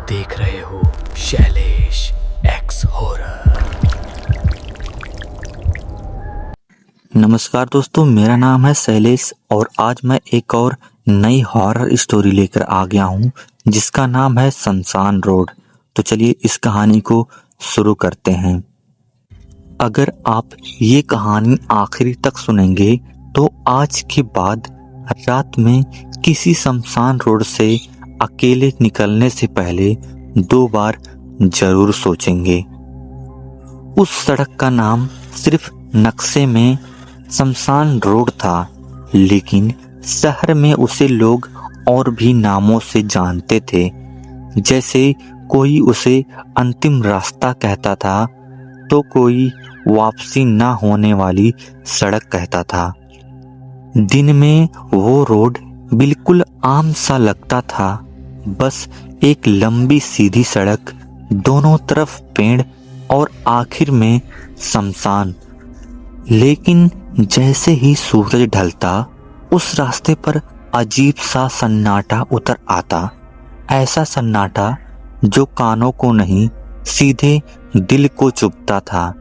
देख रहे हो शैलेश एक्स हॉरर। नमस्कार दोस्तों, मेरा नाम है शैलेश और आज मैं एक और नई हॉरर स्टोरी लेकर आ गया हूँ जिसका नाम है शमशान रोड। तो चलिए इस कहानी को शुरू करते हैं। अगर आप ये कहानी आखिरी तक सुनेंगे तो आज के बाद रात में किसी शमशान रोड से अकेले निकलने से पहले 2 बार जरूर सोचेंगे। उस सड़क का नाम सिर्फ नक्शे में शमशान रोड था, लेकिन शहर में उसे लोग और भी नामों से जानते थे। जैसे कोई उसे अंतिम रास्ता कहता था तो कोई वापसी ना होने वाली सड़क कहता था। दिन में वो रोड बिल्कुल आम सा लगता था, बस एक लंबी सीधी सड़क, दोनों तरफ पेड़ और आखिर में शमशान। लेकिन जैसे ही सूरज ढलता उस रास्ते पर अजीब सा सन्नाटा उतर आता। ऐसा सन्नाटा जो कानों को नहीं, सीधे दिल को चुभता था।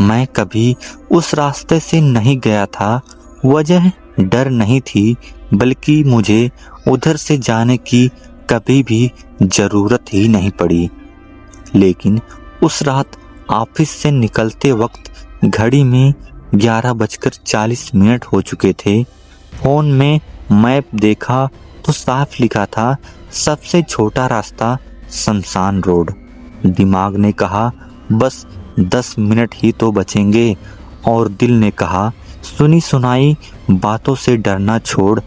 मैं कभी उस रास्ते से नहीं गया था। वजह डर नहीं थी, बल्कि मुझे उधर से जाने की कभी भी जरूरत ही नहीं पड़ी। लेकिन उस रात ऑफिस से निकलते वक्त घड़ी में 11:40 हो चुके थे। फोन में मैप देखा तो साफ लिखा था सबसे छोटा रास्ता शमशान रोड। दिमाग ने कहा बस 10 मिनट ही तो बचेंगे, और दिल ने कहा सुनी सुनाई बातों से डरना छोड़।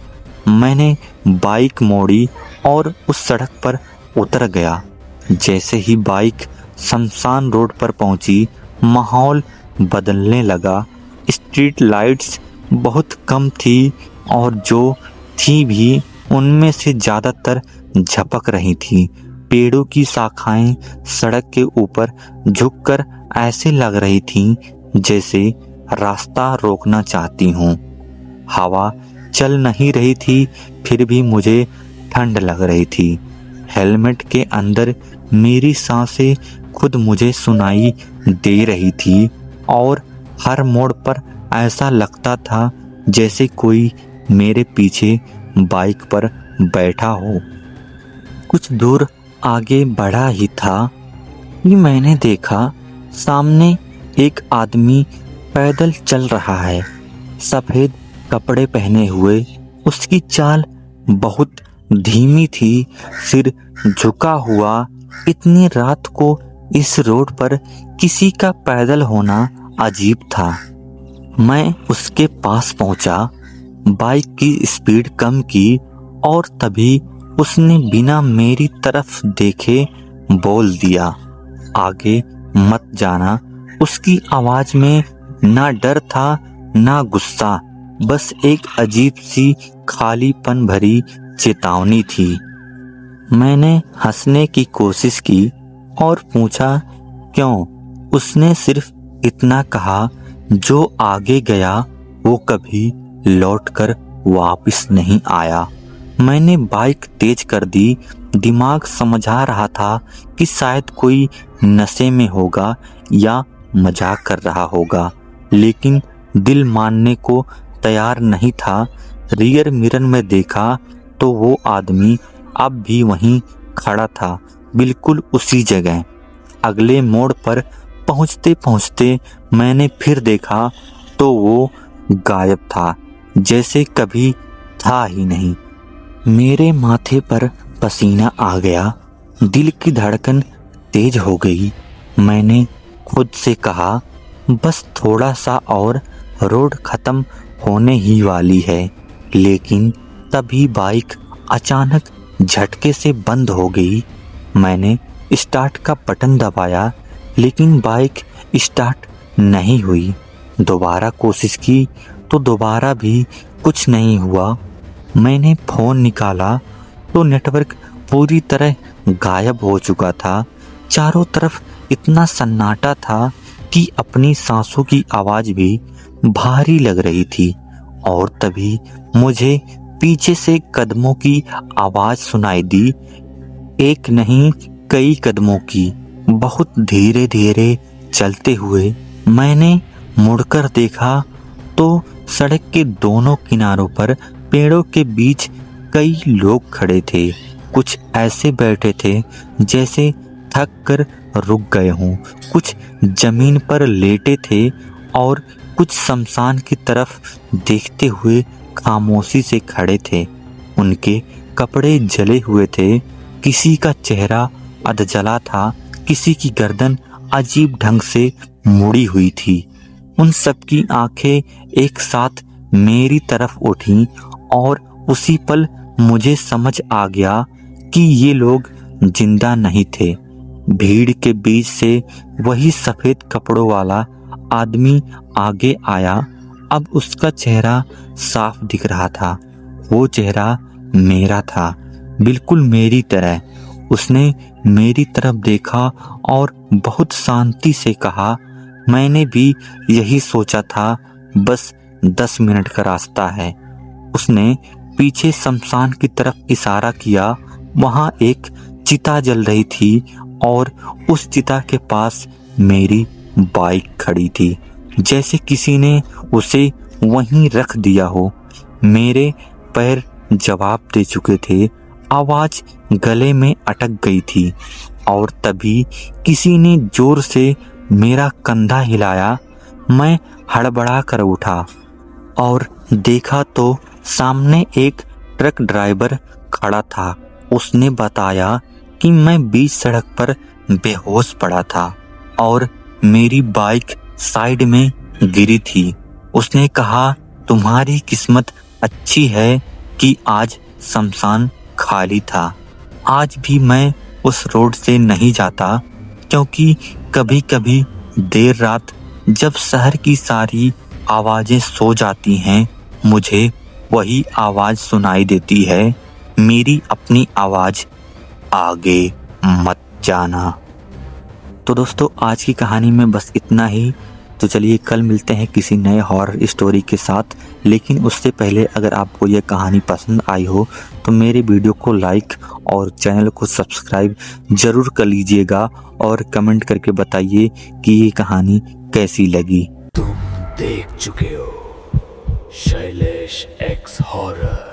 मैंने बाइक मोड़ी और उस सड़क पर उतर गया। जैसे ही बाइक शमशान रोड पर पहुंची, माहौल बदलने लगा। स्ट्रीट लाइट्स बहुत कम थी और जो थी भी उनमें से ज्यादातर झपक रही थी। पेड़ों की शाखाएं सड़क के ऊपर झुककर ऐसे लग रही थीं जैसे रास्ता रोकना चाहती हूँ। हवा चल नहीं रही थी, फिर भी मुझे ठंड लग रही थी। हेलमेट के अंदर मेरी सांसें खुद मुझे सुनाई दे रही थी और हर मोड़ पर ऐसा लगता था जैसे कोई मेरे पीछे बाइक पर बैठा हो। कुछ दूर आगे बढ़ा ही था कि मैंने देखा सामने एक आदमी पैदल चल रहा है। सफेद कपड़े पहने हुए, उसकी चाल बहुत धीमी थी, सिर झुका हुआ। इतनी रात को इस रोड पर किसी का पैदल होना अजीब था। मैं उसके पास पहुंचा, बाइक की स्पीड कम की और तभी उसने बिना मेरी तरफ देखे बोल दिया, आगे मत जाना। उसकी आवाज में ना डर था ना गुस्सा, बस एक अजीब सी खालीपन भरी चेतावनी थी। मैंने हंसने की कोशिश की और पूछा क्यों। उसने सिर्फ इतना कहा, जो आगे गया वो कभी लौटकर वापस नहीं आया। मैंने बाइक तेज कर दी। दिमाग समझा रहा था कि शायद कोई नशे में होगा या मजाक कर रहा होगा, लेकिन दिल मानने को तैयार नहीं था। रियर मिरर में देखा तो वो आदमी अब भी वहीं खड़ा था, बिल्कुल उसी जगह। अगले मोड़ पर पहुंचते पहुंचते मैंने फिर देखा तो वो गायब था, जैसे कभी था ही नहीं। मेरे माथे पर पसीना आ गया, दिल की धड़कन तेज हो गई। मैंने खुद से कहा बस थोड़ा सा और, रोड खत्म होने ही वाली है। लेकिन तभी बाइक अचानक झटके से बंद हो गई। मैंने स्टार्ट का बटन दबाया, लेकिन बाइक स्टार्ट नहीं हुई। दोबारा कोशिश की तो दोबारा भी कुछ नहीं हुआ। मैंने फोन निकाला तो नेटवर्क पूरी तरह गायब हो चुका था। चारों तरफ इतना सन्नाटा था कि अपनी सांसों की आवाज भी भारी लग रही थी। और तभी मुझे पीछे से कदमों की आवाज सुनाई दी। एक नहीं, कई कदमों की। बहुत धीरे धीरे चलते हुए मैंने मुड़कर देखा तो सड़क के दोनों किनारों पर पेड़ों के बीच कई लोग खड़े थे। कुछ ऐसे बैठे थे जैसे थक कर रुक गए हों, कुछ जमीन पर लेटे थे और कुछ शमशान की तरफ देखते हुए खामोशी से खड़े थे। उनके कपड़े जले हुए थे, किसी का चेहरा अधजला था, किसी की गर्दन अजीब ढंग से मुड़ी हुई थी। उन सबकी आंखें एक साथ मेरी तरफ उठी और उसी पल मुझे समझ आ गया कि ये लोग जिंदा नहीं थे। भीड़ के बीच से वही सफेद कपड़ों वाला आदमी आगे आया। अब उसका चेहरा साफ दिख रहा था। वो चेहरा मेरा था, बिल्कुल मेरी तरह। उसने मेरी तरफ देखा और बहुत शांति से कहा, मैंने भी यही सोचा था, बस 10 मिनट का रास्ता है। उसने पीछे शमशान की तरफ इशारा किया। वहां एक चिता जल रही थी और उस चिता के पास मेरी बाइक खड़ी थी, जैसे किसी ने उसे वहीं रख दिया हो। मेरे पैर जवाब दे चुके थे, आवाज गले में अटक गई थी और तभी किसी ने जोर से मेरा कंधा हिलाया। मैं हड़बड़ा कर उठा और देखा तो सामने एक ट्रक ड्राइवर खड़ा था। उसने बताया कि मैं बीच सड़क पर बेहोश पड़ा था और मेरी बाइक साइड में गिरी थी। उसने कहा, तुम्हारी किस्मत अच्छी है कि आज शमशान खाली था। आज भी मैं उस रोड से नहीं जाता, क्योंकि कभी कभी देर रात जब शहर की सारी आवाजें सो जाती हैं, मुझे वही आवाज सुनाई देती है, मेरी अपनी आवाज, आगे मत जाना। तो दोस्तों, आज की कहानी में बस इतना ही। तो चलिए कल मिलते हैं किसी नए हॉरर स्टोरी के साथ। लेकिन उससे पहले अगर आपको यह कहानी पसंद आई हो तो मेरे वीडियो को लाइक और चैनल को सब्सक्राइब जरूर कर लीजिएगा और कमेंट करके बताइए कि ये कहानी कैसी लगी। तुम देख चुके हो शैलेश एक्स हॉरर।